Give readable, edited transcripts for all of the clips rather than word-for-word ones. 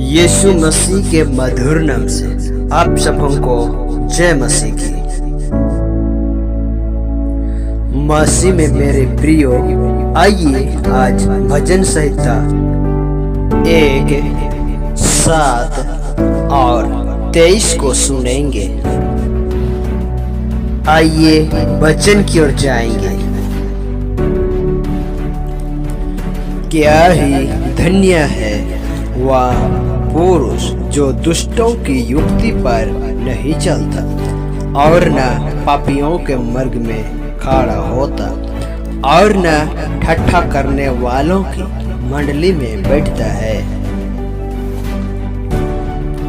यीशु मसीह के मधुर नाम से आप सबों को जय मसीह की। मसीह में मेरे प्रियो, आइए आज भजन संहिता 1, 7 और 23 को सुनेंगे। आइए वचन की ओर जाएंगे। क्या ही धन्य है वह पुरुष जो दुष्टों की युक्ति पर नहीं चलता और न पापियों के मार्ग में खड़ा होता और न ठट्ठा करने वालों की मंडली में बैठता है,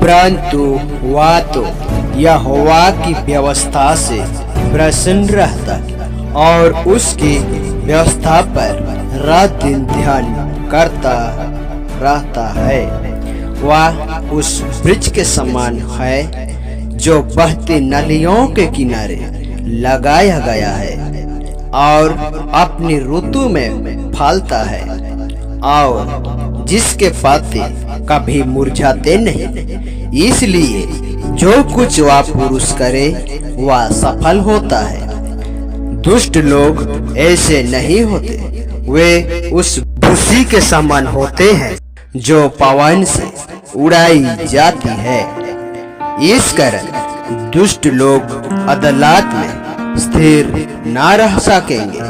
परंतु वह तो यहोवा की व्यवस्था से प्रसन्न रहता और उसकी व्यवस्था पर रात दिन ध्यान करता रहता है। वह उस वृक्ष के समान है जो बहती नदियों के किनारे लगाया गया है और अपनी ऋतु में फलता है और जिसके पत्ते कभी मुरझाते नहीं। इसलिए जो कुछ वह पुरुष करे वह सफल होता है। दुष्ट लोग ऐसे नहीं होते, वे उस भूसी के समान होते हैं जो पवन से उड़ाई जाती है। इस कारण दुष्ट लोग अदालत में स्थिर न रह सकेंगे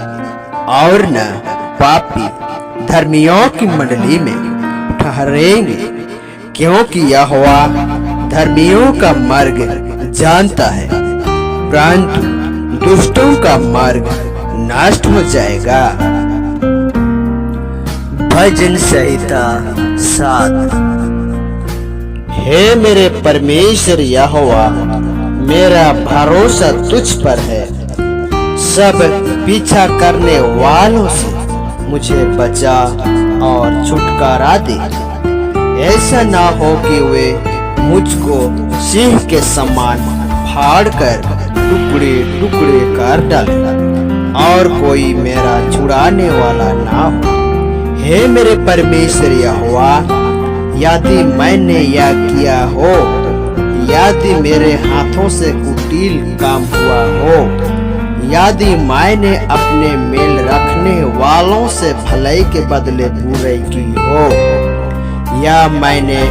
और न पापी धर्मियों की मंडली में ठहरेंगे, क्योंकि यहोवा धर्मियों का मार्ग जानता है, परंतु दुष्टों का मार्ग नष्ट हो जाएगा। भजन संहिता 7। हे मेरे परमेश्वर यहोवा, मेरा भरोसा तुझ पर है। सब पीछा करने वालों से मुझे बचा और छुटकारा दे। ऐसा ना हो कि वे मुझको सिंह के समान फाड़ कर टुकड़े टुकड़े कर डाले और कोई मेरा छुड़ाने वाला ना हो। हे मेरे परमेश्वर यहोवा, यदि मैंने यह किया हो, यदि मेरे हाथों से कुटिल काम हुआ हो, यदि मैंने अपने मेल रखने वालों से भलाई के बदले बुराई की हो, या मैंने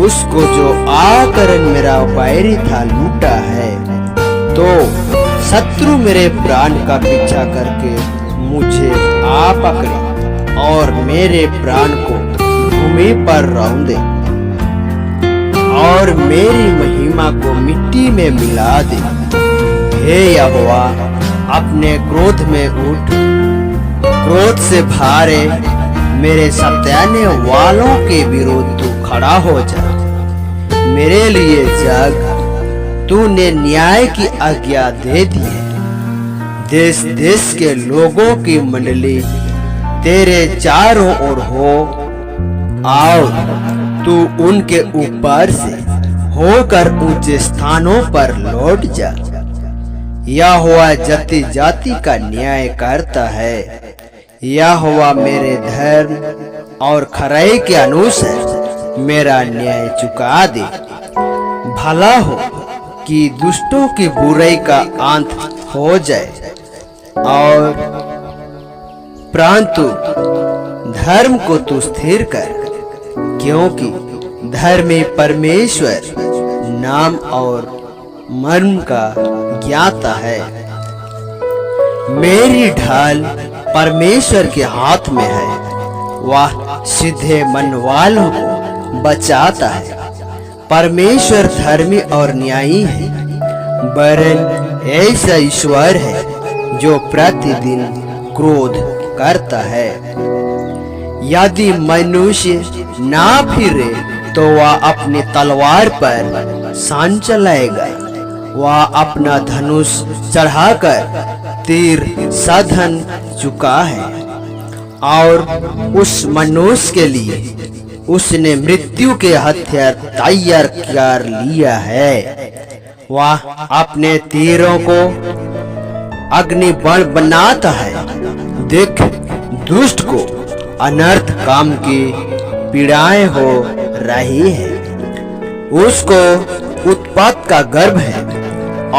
उसको जो आकर मेरा बैरी था लूटा है, तो शत्रु मेरे प्राण का पीछा करके मुझे आ पकड़े और मेरे प्राण को भूमि पर रौंदे और मेरी महिमा को मिट्टी में मिला दे। हे यहोवा, अपने क्रोध में उठ, क्रोध से भारे मेरे सताने वालों के विरुद्ध तू खड़ा हो जा। मेरे लिए जग, तूने न्याय की आज्ञा दे दी है। देश देश के लोगों की मंडली तेरे चारों ओर हो, आओ तू उनके ऊपर से होकर ऊंचे स्थानों पर लौट जा। यहोवा जाति जाति का न्याय करता है। यहोवा मेरे धर्म और खराई के अनुसार मेरा न्याय चुका दे। भला हो कि दुष्टों की बुराई का अंत हो जाए और परंतु धर्म को तू स्थिर कर, क्योंकि धर्मी परमेश्वर नाम और मर्म का ज्ञाता है। मेरी ढाल परमेश्वर के हाथ में है, वह सीधे मन वालों को बचाता है। परमेश्वर धर्मी और न्यायी है, वरन ऐसा ईश्वर है जो प्रतिदिन क्रोध करता है। यदि मनुष्य ना फिरे तो वह अपनी तलवार पर सान चलाएगा। वह अपना धनुष चढ़ाकर तीर साधन चुका है और उस मनुष्य के लिए उसने मृत्यु के हथियार तैयार कर लिया है। वह अपने तीरों को अग्नि बाण बनाता है। देख, दुष्ट को अनर्थ काम की पीड़ाएं हो रही है, उसको उत्पात का गर्भ है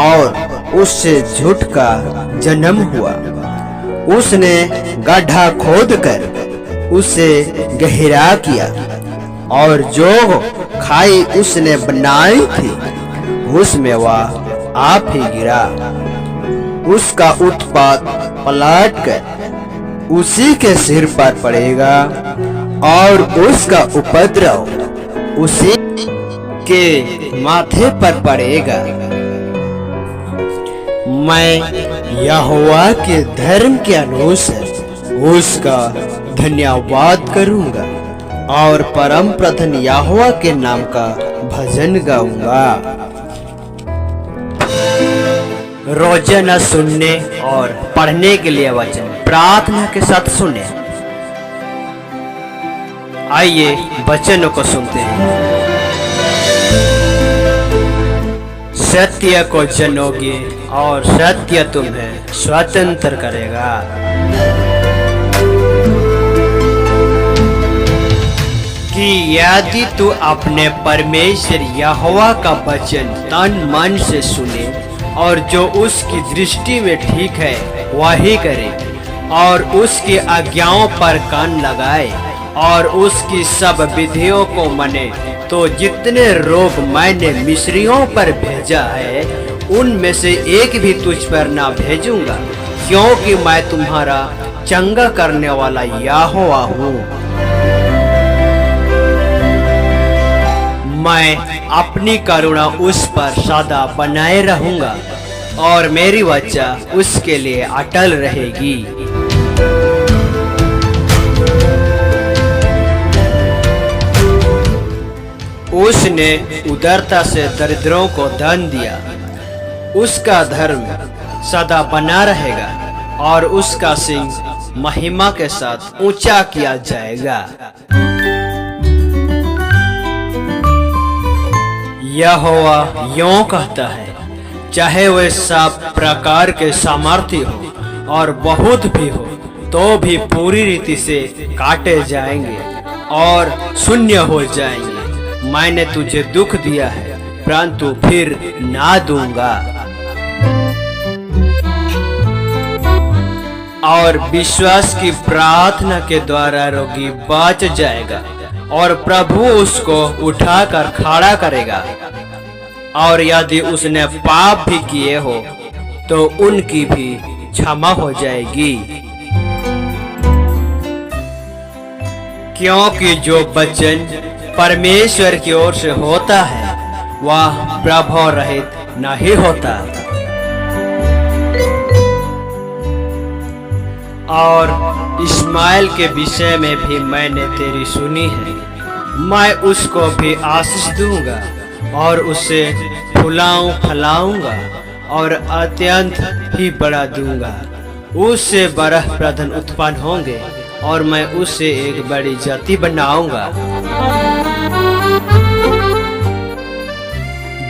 और उससे झूठ का जन्म हुआ। उसने गड्ढा खोदकर उसे गहरा किया और जो खाई उसने बनाई थी उसमें वह आप ही गिरा। उसका उत्पात पलट कर उसी के सिर पर पड़ेगा और उसका उपद्रव उसी के माथे पर पड़ेगा। मैं यहोवा के धर्म के अनुसार उसका धन्यवाद करूंगा और परम प्रधान यहोवा के नाम का भजन गाऊंगा। रोजाना सुनने और पढ़ने के लिए वचन प्रार्थना के साथ सुने। आइए वचनों को सुनते हैं। सत्य को जानोगे और सत्य तुम्हें स्वतंत्र करेगा। कि यदि तू अपने परमेश्वर यहोवा का वचन तन मन से सुने और जो उसकी दृष्टि में ठीक है वही करे और उसकी आज्ञाओं पर कान लगाए और उसकी सब विधियों को माने, तो जितने रोग मैंने मिस्रियों पर भेजा है उनमें से एक भी तुझ पर ना भेजूंगा, क्योंकि मैं तुम्हारा चंगा करने वाला यहोवा हूँ। मैं अपनी करुणा उस पर सदा बनाए रहूंगा और मेरी वाचा उसके लिए अटल रहेगी। उसने उदारता से दरिद्रों को धन दिया। उसका धर्म सदा बना रहेगा और उसका सिंह महिमा के साथ ऊंचा किया जाएगा। यहोवा यों कहता है, चाहे वे सब प्रकार के सामर्थ्य हो और बहुत भी हो, तो भी पूरी रीति से काटे जाएंगे और शून्य हो जाएंगे। मैंने तुझे दुख दिया है परंतु फिर ना दूंगा, और विश्वास की प्रार्थना के द्वारा रोगी बच जाएगा और प्रभु उसको उठाकर खड़ा करेगा। और यदि उसने पाप भी किए हो तो उनकी भी क्षमा हो जाएगी, क्योंकि जो वचन परमेश्वर की ओर से होता है वह प्रभाव रहित नहीं होता। और इस्माइल के विषय में भी मैंने तेरी सुनी है, मैं उसको भी आशीष दूंगा और उसे फलाऊंगा और अत्यंत ही बढ़ा दूंगा। उससे बरह प्रधान उत्पन्न होंगे और मैं उससे एक बड़ी जाति बनाऊंगा।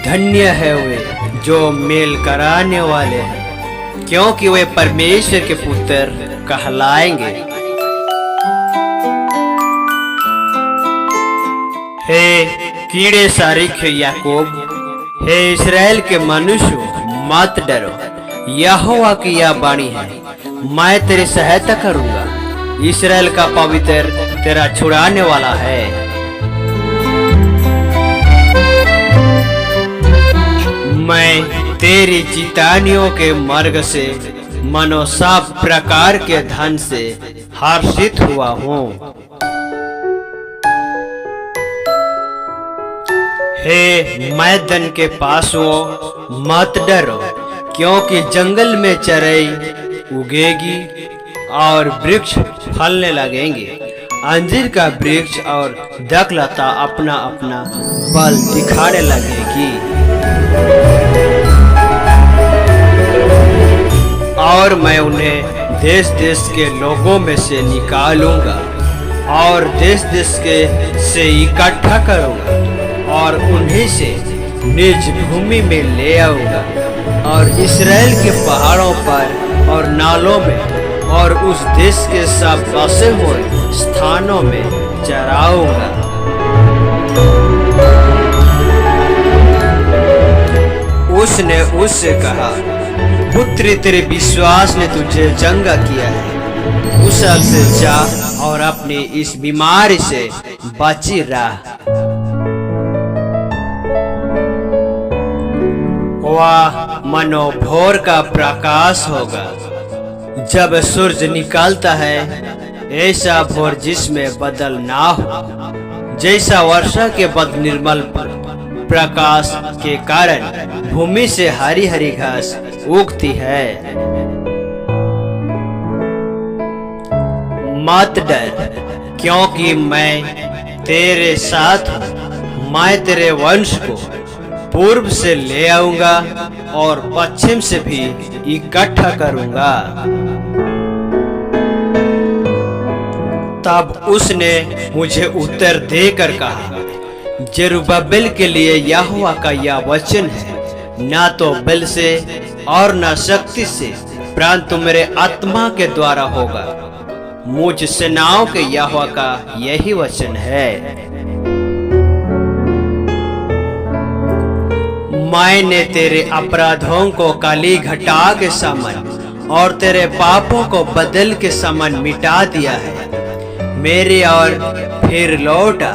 धन्य है वे जो मेल कराने वाले हैं, क्योंकि वे परमेश्वर के पुत्र कहलाएंगे। हे कीड़े सारिख याकूब, हे इस्राएल के मनुष्य, मत डरो। यहोवा की यह वाणी है, मैं तेरी सहायता करूंगा। इस्राएल का पवित्र तेरा छुड़ाने वाला है। मैं तेरी चितानियों के मार्ग से मनो सब प्रकार के धन से हर्षित हुआ हूँ। हे मैदान के पासों, मत डरो, क्योंकि जंगल में चराई उगेगी और वृक्ष फलने लगेंगे। अंजीर का वृक्ष और दाखलता अपना अपना फल दिखाने लगेगी। और मैं उन्हें देश देश के लोगों में से निकालूंगा और देश देश के से इकट्ठा करूंगा और उन्हीं से निज भूमि में ले आऊंगा और इस्राएल के पहाड़ों पर और नालों में और उस देश के सब बसे हुए स्थानों में चराऊंगा। उसने उससे कहा, पुत्री, तेरे विश्वास ने तुझे चंगा किया है, उस से जा और अपनी इस बीमारी से बची रह। वह मनो भोर का प्रकाश होगा जब सूरज निकलता है, ऐसा भोर जिसमें बदल ना हो, जैसा वर्षा के बद निर्मल प्रकाश के कारण भूमि से हरी हरी घास उगती है। मत डर, क्योंकि मैं तेरे साथ हूँ। मैं तेरे वंश को पूर्व से ले आऊंगा और पश्चिम से भी इकट्ठा करूंगा। तब उसने मुझे उत्तर देकर कहा, जेरुब्बाबेल के लिए यहोवा का यह वचन है, ना तो बल से और न शक्ति से, परंतु मेरे आत्मा के द्वारा होगा। मुझ सेनाओं के यहोवा का यही वचन है। मैंने तेरे अपराधों को काली घटा के समान और तेरे पापों को बदल के समान मिटा दिया है। मेरी ओर फिर लौटा,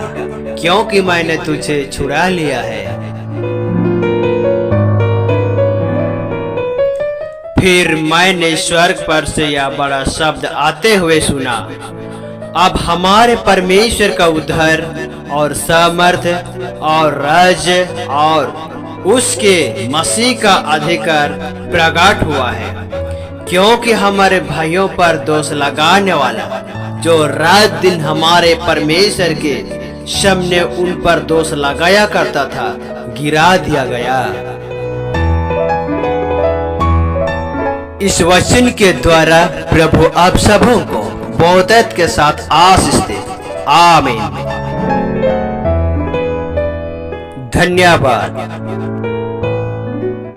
क्योंकि मैंने तुझे छुड़ा लिया है। फिर मैंने स्वर्ग पर से यह बड़ा शब्द आते हुए सुना, अब हमारे परमेश्वर का उद्धार और सामर्थ्य और राज्य और उसके मसीह का अधिकार प्रकट हुआ है, क्योंकि हमारे भाइयों पर दोष लगाने वाला जो रात दिन हमारे परमेश्वर के सामने उन पर दोष लगाया करता था, गिरा दिया गया। इस वचन के द्वारा प्रभु आप सबों को बहुतायत के साथ आशीष दे। आमीन। धन्यवाद।